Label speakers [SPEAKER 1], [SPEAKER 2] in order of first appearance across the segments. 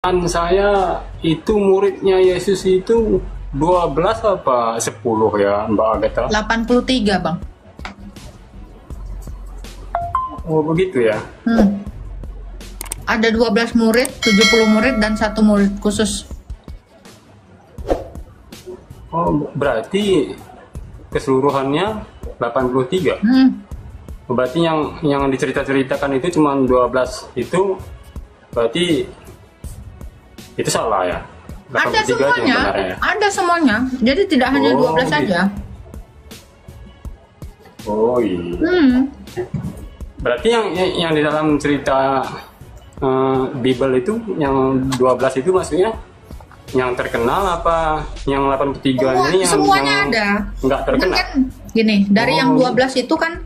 [SPEAKER 1] Saya itu muridnya Yesus itu 12 apa 10 ya Mbak Agatha?
[SPEAKER 2] 83 Bang.
[SPEAKER 1] Oh begitu ya.
[SPEAKER 2] Ada 12 murid, 70 murid dan 1 murid khusus.
[SPEAKER 1] Oh berarti keseluruhannya 83. Berarti yang diceritakan itu cuma 12 itu, berarti itu salah ya?
[SPEAKER 2] Ada
[SPEAKER 1] 83
[SPEAKER 2] semuanya,
[SPEAKER 1] ya?
[SPEAKER 2] ada semuanya. Jadi tidak hanya 12
[SPEAKER 1] gitu.
[SPEAKER 2] saja.
[SPEAKER 1] Oh iya. Berarti yang di dalam cerita Bible itu yang 12 itu maksudnya yang terkenal apa yang 83 ini
[SPEAKER 2] semuanya
[SPEAKER 1] yang
[SPEAKER 2] ada.
[SPEAKER 1] Nggak terkenal?
[SPEAKER 2] Kan, gini, dari yang 12 itu kan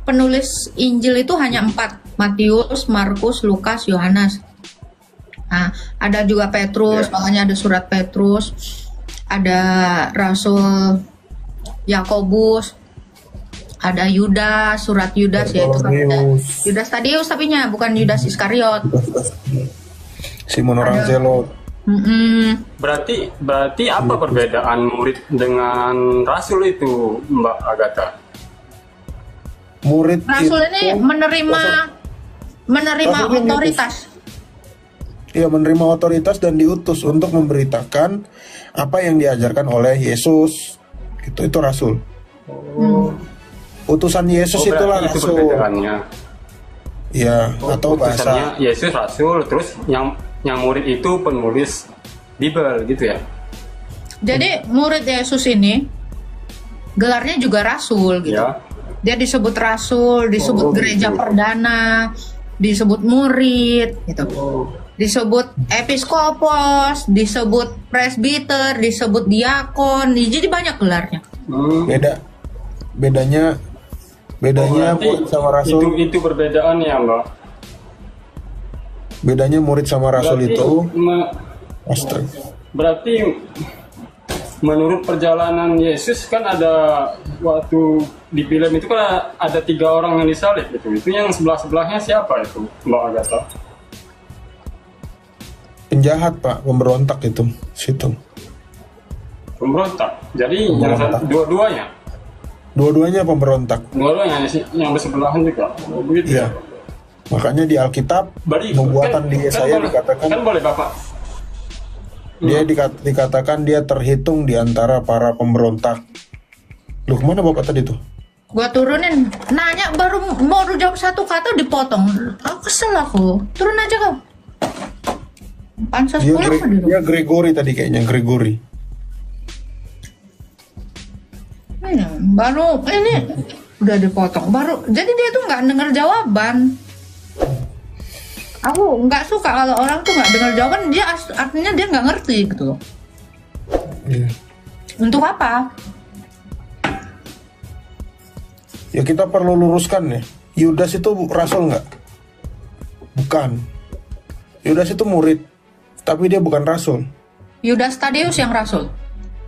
[SPEAKER 2] penulis Injil itu hanya 4. Matius, Markus, Lukas, Yohanes. Nah, ada juga Petrus, makanya ada surat Petrus, ada Rasul Yakobus, ada Yudas, surat Yudas yaitu Yudas Tadeus tapinya bukan Yudas Iskariot.
[SPEAKER 3] Simon orang Zelot.
[SPEAKER 1] Berarti apa perbedaan murid dengan rasul itu, Mbak Agatha?
[SPEAKER 3] Murid
[SPEAKER 2] Rasul
[SPEAKER 3] itu,
[SPEAKER 2] ini menerima otoritas.
[SPEAKER 3] Iya, menerima otoritas dan diutus untuk memberitakan apa yang diajarkan oleh Yesus. Itu rasul. Utusan Yesus itulah
[SPEAKER 1] itu
[SPEAKER 3] rasul.
[SPEAKER 1] Perbedaannya.
[SPEAKER 3] Iya, atau
[SPEAKER 1] Utusannya
[SPEAKER 3] bahasa
[SPEAKER 1] Yesus rasul, terus yang murid itu penulis Bible gitu ya.
[SPEAKER 2] Jadi murid Yesus ini gelarnya juga rasul gitu.
[SPEAKER 1] Ya.
[SPEAKER 2] Dia disebut rasul, disebut gereja
[SPEAKER 1] gitu.
[SPEAKER 2] perdana, disebut murid gitu. Disebut episkopos, disebut presbiter, disebut diakon, jadi banyak gelarnya.
[SPEAKER 3] bedanya murid sama rasul.
[SPEAKER 1] Itu perbedaan ya, Mbak.
[SPEAKER 3] Bedanya murid sama rasul itu
[SPEAKER 1] berarti menurut perjalanan Yesus kan ada waktu di film itu kan ada 3 orang yang disalib itu yang sebelah-sebelahnya siapa itu, Mbak Agatha?
[SPEAKER 3] Penjahat, Pak, pemberontak itu situ.
[SPEAKER 1] Pemberontak. Jadi
[SPEAKER 3] Pemberontak.
[SPEAKER 1] Dua-duanya
[SPEAKER 3] pemberontak.
[SPEAKER 1] Dua-duanya yang bersebelahan juga. Begitu.
[SPEAKER 3] Iya. Makanya di Alkitab pembuatan di Yesaya dikatakan
[SPEAKER 1] kan boleh Bapak.
[SPEAKER 3] Dia dikatakan dia terhitung di antara para pemberontak. Loh, kemana Bapak tadi tuh?
[SPEAKER 2] Gua turunin, nanya baru jawab satu kata dipotong. Aku kesel aku. Turun aja kau. Pansos pulang apa dulu?
[SPEAKER 3] Dia Gregory tadi kayaknya, Gregory.
[SPEAKER 2] Baru ini udah dipotong. Jadi dia tuh nggak dengar jawaban. Aku nggak suka kalau orang tuh nggak dengar jawaban. Dia artinya dia nggak ngerti gitu.
[SPEAKER 3] Iya.
[SPEAKER 2] Untuk apa?
[SPEAKER 3] Ya kita perlu luruskan ya. Yudas itu rasul nggak? Bukan. Yudas itu murid, tapi dia bukan rasul.
[SPEAKER 2] Yudas Tadeus yang rasul.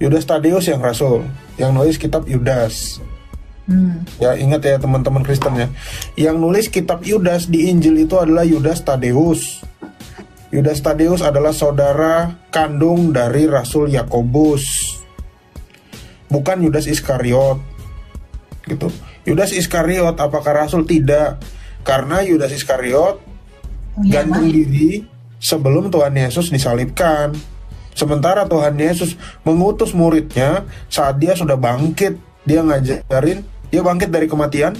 [SPEAKER 3] Yudas Tadeus yang rasul, yang nulis kitab Yudas. Ya ingat ya teman-teman Kristen ya, yang nulis kitab Yudas di Injil itu adalah Yudas Tadeus. Yudas Tadeus adalah saudara kandung dari Rasul Yakobus, bukan Yudas Iskariot. Gitu. Yudas Iskariot apakah rasul? Tidak, karena Yudas Iskariot gantung diri sebelum Tuhan Yesus disalibkan. Sementara Tuhan Yesus mengutus muridnya saat dia sudah bangkit. Dia ngajarin, dia bangkit dari kematian,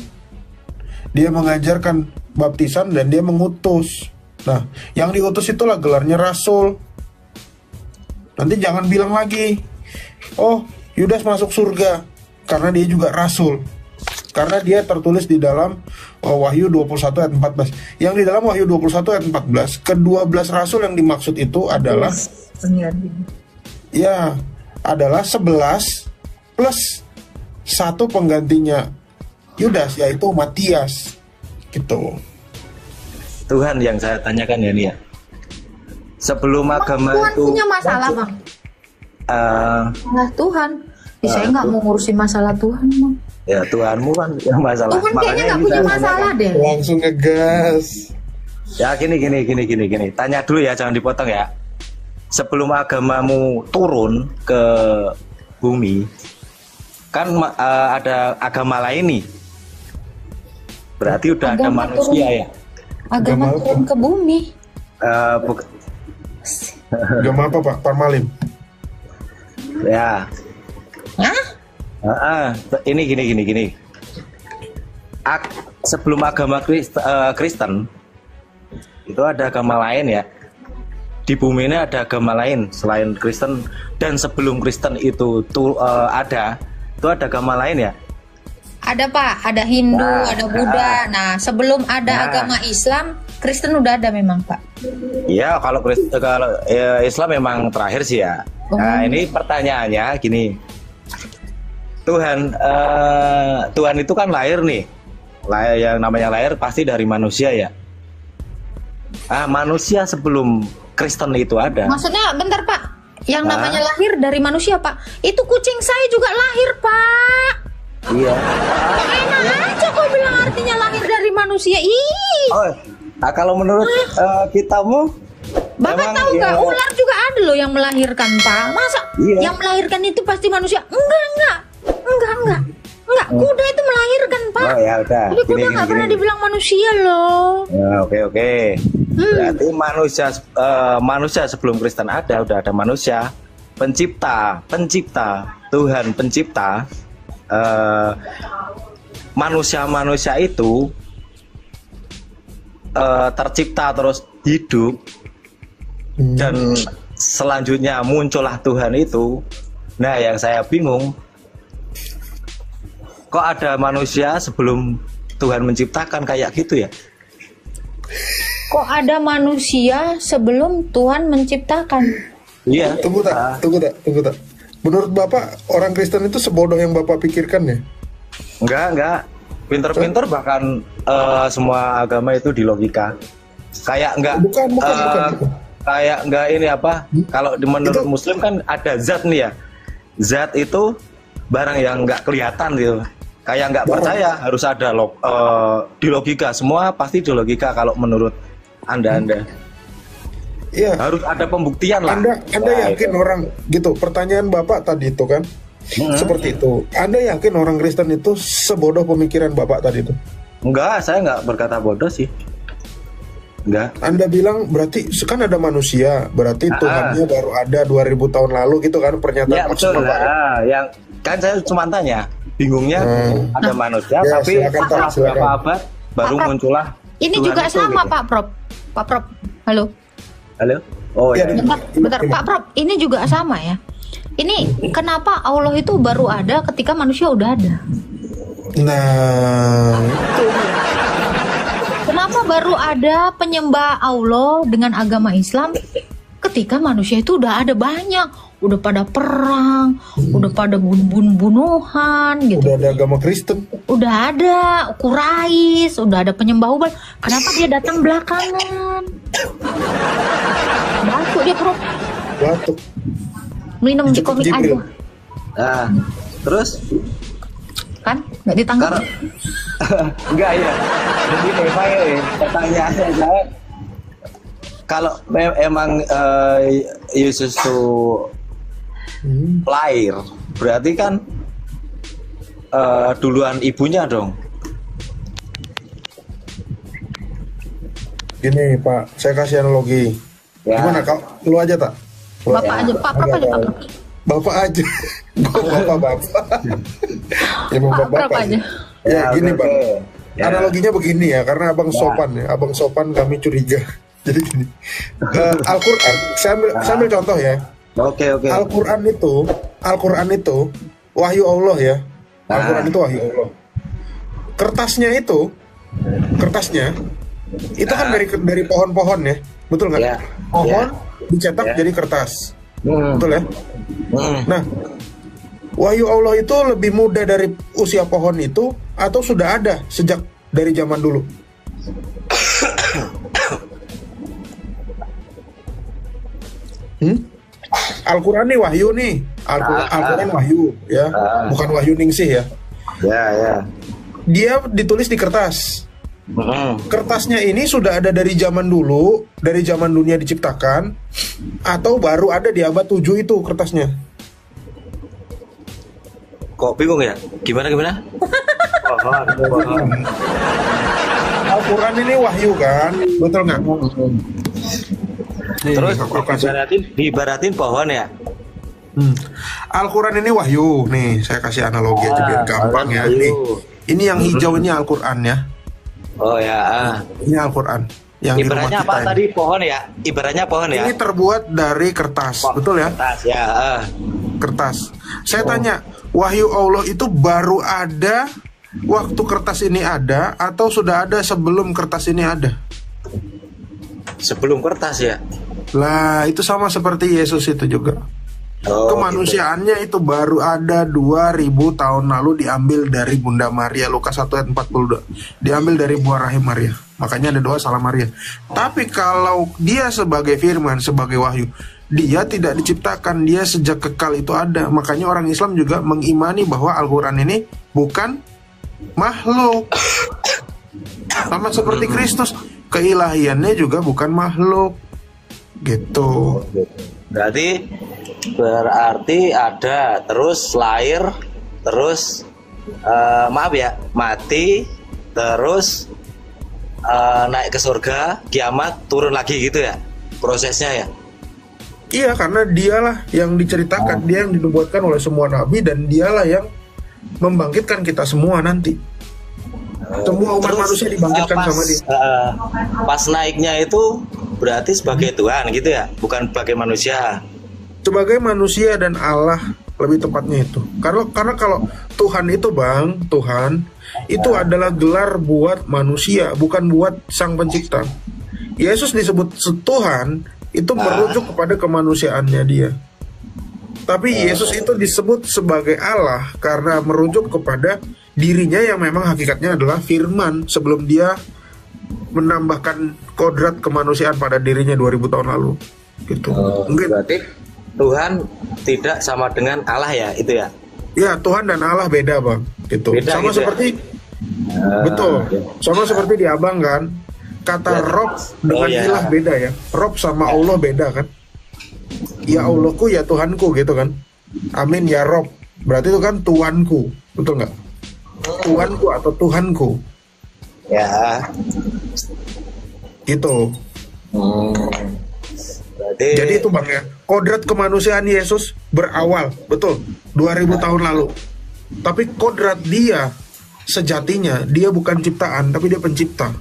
[SPEAKER 3] dia mengajarkan baptisan dan dia mengutus. Nah, yang diutus itulah gelarnya rasul. Nanti jangan bilang lagi, oh Yudas masuk surga, karena dia juga rasul. Karena dia tertulis di dalam Wahyu 21 ayat 14. Yang di dalam Wahyu 21 ayat 14, ke-12 rasul yang dimaksud itu adalah ya, adalah 11 plus 1 penggantinya Yudas, yaitu Matias. Gitu.
[SPEAKER 4] Tuhan yang saya tanyakan ya nih ya. Sebelum agama
[SPEAKER 2] Tuhan
[SPEAKER 4] itu
[SPEAKER 2] punya masalah, Bang. Masalah Tuhan. Saya nggak mau ngurusin masalah Tuhan, Bang.
[SPEAKER 4] Ya Tuhanmu kan yang masalah.
[SPEAKER 2] Tuhan kayaknya nggak punya masalah deh.
[SPEAKER 3] Langsung ngegas.
[SPEAKER 4] Ya gini. Tanya dulu ya, jangan dipotong ya. sebelum agamamu turun ke bumi, kan ada agama lain nih. Berarti udah ada
[SPEAKER 2] Agama
[SPEAKER 4] manusia
[SPEAKER 2] turun.
[SPEAKER 4] ya.
[SPEAKER 2] Agama
[SPEAKER 3] Agama
[SPEAKER 2] turun ke bumi.
[SPEAKER 3] Agama apa Pak? Parmalim.
[SPEAKER 4] Ya.
[SPEAKER 2] Hah?
[SPEAKER 4] Ini gini. Sebelum agama Kristen itu ada agama lain ya. Di bumi ini ada agama lain selain Kristen, dan sebelum Kristen itu ada agama lain ya.
[SPEAKER 2] Ada Pak, ada Hindu, ada Buddha. Nah, sebelum ada agama Islam, Kristen udah ada memang Pak.
[SPEAKER 4] Iya, kalau Islam memang terakhir sih ya. Nah, ini pertanyaannya gini. Tuhan itu kan lahir nih. Yang namanya lahir pasti dari manusia ya. Manusia sebelum Kristen itu ada.
[SPEAKER 2] Maksudnya bentar Pak, yang namanya lahir dari manusia Pak. Itu kucing saya juga lahir Pak.
[SPEAKER 4] Iya.
[SPEAKER 2] Enak aja kok bilang artinya lahir dari manusia. Ih.
[SPEAKER 4] Kalau menurut kitamu,
[SPEAKER 2] Bapak tahu nggak, ular juga ada loh yang melahirkan Pak. Masa yang melahirkan itu pasti manusia? Enggak. Kuda itu melahirkan Pak.
[SPEAKER 4] Oh ya udah.
[SPEAKER 2] Jadi kuda nggak pernah dibilang manusia loh.
[SPEAKER 4] Oke. Berarti manusia sebelum Kristen udah ada manusia. Pencipta, Tuhan pencipta. Manusia itu tercipta terus hidup, dan selanjutnya muncullah Tuhan itu. Nah, yang saya bingung, kok ada manusia sebelum Tuhan menciptakan kayak gitu ya?
[SPEAKER 2] Kok ada manusia sebelum Tuhan menciptakan?
[SPEAKER 4] Iya.
[SPEAKER 3] Tunggu tak. Menurut Bapak, orang Kristen itu sebodoh yang Bapak pikirkan ya?
[SPEAKER 4] Enggak. Pinter-pinter, bahkan semua agama itu di logika. Kayak enggak.
[SPEAKER 3] Bukan.
[SPEAKER 4] Kayak enggak ini apa? Kalau menurut Muslim kan ada zat nih ya. Zat itu barang yang enggak kelihatan gitu. Kayak enggak percaya harus ada di logika. Semua pasti di logika kalau menurut Anda.
[SPEAKER 3] Iya.
[SPEAKER 4] Harus ada pembuktian lah.
[SPEAKER 3] Anda yakin orang gitu? Pertanyaan Bapak tadi itu kan seperti itu. Anda yakin orang Kristen itu sebodoh pemikiran Bapak tadi itu?
[SPEAKER 4] Enggak, saya enggak berkata bodoh sih. Enggak.
[SPEAKER 3] Anda bilang berarti kan ada manusia, berarti Tuhannya baru ada 2000 tahun lalu gitu kan pernyataan
[SPEAKER 4] Ya betul. Yang kan saya cuma tanya, bingungnya ada manusia
[SPEAKER 3] Ya,
[SPEAKER 4] tapi setelah
[SPEAKER 3] silakan.
[SPEAKER 4] beberapa abad baru muncullah
[SPEAKER 2] Ini
[SPEAKER 4] Tuhan
[SPEAKER 2] juga
[SPEAKER 4] itu,
[SPEAKER 2] sama
[SPEAKER 4] gitu.
[SPEAKER 2] Pak Prop. Halo.
[SPEAKER 4] Oh ya.
[SPEAKER 2] Bentar, Pak Prop, ini juga sama ya. Ini kenapa Allah itu baru ada ketika manusia udah ada?
[SPEAKER 3] Nah,
[SPEAKER 2] Kenapa baru ada penyembah Allah dengan agama Islam ketika manusia itu udah ada banyak, udah pada perang, udah pada bunuhan gitu.
[SPEAKER 3] udah ada agama Kristen.
[SPEAKER 2] Udah ada Quraisy, udah ada penyembah Ubal. Kenapa dia datang belakangan? Batuk dia Prof.
[SPEAKER 3] Batuk.
[SPEAKER 2] Minum
[SPEAKER 3] Dijemput
[SPEAKER 2] komik aja.
[SPEAKER 3] Jibril.
[SPEAKER 4] Nah, terus
[SPEAKER 2] Kan? Nggak ditangkap.
[SPEAKER 4] karena enggak ya. Jadi pertanyaannya saya, kalau emang Yesus itu lahir, berarti kan duluan ibunya dong.
[SPEAKER 3] Gini Pak, saya kasih analogi.
[SPEAKER 4] Ya.
[SPEAKER 3] Gimana kau? Lu aja tak?
[SPEAKER 2] Bapak aja, Pak Prop aja, Pak Prop.
[SPEAKER 3] Bapak aja. Kok bapak? Emang
[SPEAKER 2] Pak Prop
[SPEAKER 3] bapak
[SPEAKER 2] aja.
[SPEAKER 3] Ya, gini
[SPEAKER 4] oke.
[SPEAKER 3] Bang.
[SPEAKER 4] Ya.
[SPEAKER 3] Analoginya begini ya, karena abang sopan ya. Abang sopan kami curiga. Jadi gini. Al-Quran, saya ambil contoh ya.
[SPEAKER 4] Oke.
[SPEAKER 3] Al-Quran itu wahyu Allah ya. Al-Quran itu wahyu Allah. Kertasnya itu kan dari pohon-pohon ya. Betul nggak?
[SPEAKER 4] Ya.
[SPEAKER 3] Pohon
[SPEAKER 4] Ya.
[SPEAKER 3] dicetak
[SPEAKER 4] Ya.
[SPEAKER 3] jadi kertas.
[SPEAKER 4] Hmm.
[SPEAKER 3] Betul ya? Nah, wahyu Allah itu lebih muda dari usia pohon itu atau sudah ada sejak dari zaman dulu? Al-Quran nih wahyu nih. Al-Quran wahyu ya. Bukan wahyu ningsih ya.
[SPEAKER 4] Ya.
[SPEAKER 3] Dia ditulis di kertas. Kertasnya ini sudah ada dari zaman dulu, dari zaman dunia diciptakan, atau baru ada di abad 7 itu kertasnya?
[SPEAKER 4] Kok bingung ya? Gimana?
[SPEAKER 3] Al-Quran ini wahyu kan, betul nggak?
[SPEAKER 4] Terus diibaratin pohon ya?
[SPEAKER 3] Al-Quran ini wahyu. Nih, saya kasih analogi aja biar gampang ya. Nih, ini yang hijau ini Al-Quran ya.
[SPEAKER 4] Oh ya.
[SPEAKER 3] Ini Al-Quran yang
[SPEAKER 4] ibaratnya
[SPEAKER 3] di rumah kita
[SPEAKER 4] apa tadi, pohon ya? Ibaratnya pohon ya?
[SPEAKER 3] Ini terbuat dari kertas, betul ya?
[SPEAKER 4] Kertas ya.
[SPEAKER 3] Kertas. Saya tanya, wahyu Allah itu baru ada waktu kertas ini ada, atau sudah ada sebelum kertas ini ada?
[SPEAKER 4] Sebelum kertas ya?
[SPEAKER 3] Lah, itu sama seperti Yesus itu juga. Kemanusiaannya itu baru ada 2000 tahun lalu, diambil dari Bunda Maria, Lukas 1 ayat 42. Diambil dari buah rahim Maria. Makanya ada doa salam Maria. Tapi kalau dia sebagai firman, sebagai wahyu, dia tidak diciptakan, dia sejak kekal itu ada. Makanya orang Islam juga mengimani bahwa Al-Quran ini bukan makhluk. Sama seperti Kristus, keilahiannya juga bukan makhluk. Gitu.
[SPEAKER 4] Berarti ada, terus lahir, terus mati, terus naik ke surga, kiamat, turun lagi gitu ya prosesnya ya?
[SPEAKER 3] Iya, karena dialah yang diceritakan, dia yang dinubuatkan oleh semua nabi, dan dialah yang membangkitkan kita semua nanti. Semua umat manusia dibangkitkan sama dia.
[SPEAKER 4] Pas naiknya itu berarti sebagai Tuhan gitu ya, bukan sebagai manusia.
[SPEAKER 3] Sebagai manusia dan Allah, lebih tepatnya itu. Karena kalau Tuhan itu Tuhan itu adalah gelar buat manusia, bukan buat sang pencipta. Yesus disebut Tuhan itu merujuk kepada kemanusiaannya dia. Tapi Yesus itu disebut sebagai Allah karena merujuk kepada dirinya yang memang hakikatnya adalah firman sebelum dia menambahkan kodrat kemanusiaan pada dirinya 2000 tahun lalu. Gitu. Mungkin
[SPEAKER 4] berarti Tuhan tidak sama dengan Allah ya, itu ya?
[SPEAKER 3] Ya, Tuhan dan Allah beda, Bang. Gitu.
[SPEAKER 4] Beda,
[SPEAKER 3] sama
[SPEAKER 4] gitu
[SPEAKER 3] seperti
[SPEAKER 4] ya?
[SPEAKER 3] Betul. Sama seperti di Abang kan. Kata Rob dengan ilah beda ya. Rob sama Allah beda kan. Ya Allahku, ya Tuhanku gitu kan. Amin ya Rob. Berarti itu kan Tuanku. Betul nggak? Tuanku atau Tuhanku.
[SPEAKER 4] Ya.
[SPEAKER 3] Gitu. Jadi itu Bang ya, kodrat kemanusiaan Yesus berawal, betul, 2000 tahun lalu. Tapi kodrat dia, sejatinya, dia bukan ciptaan, tapi dia pencipta.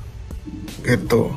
[SPEAKER 3] Gitu.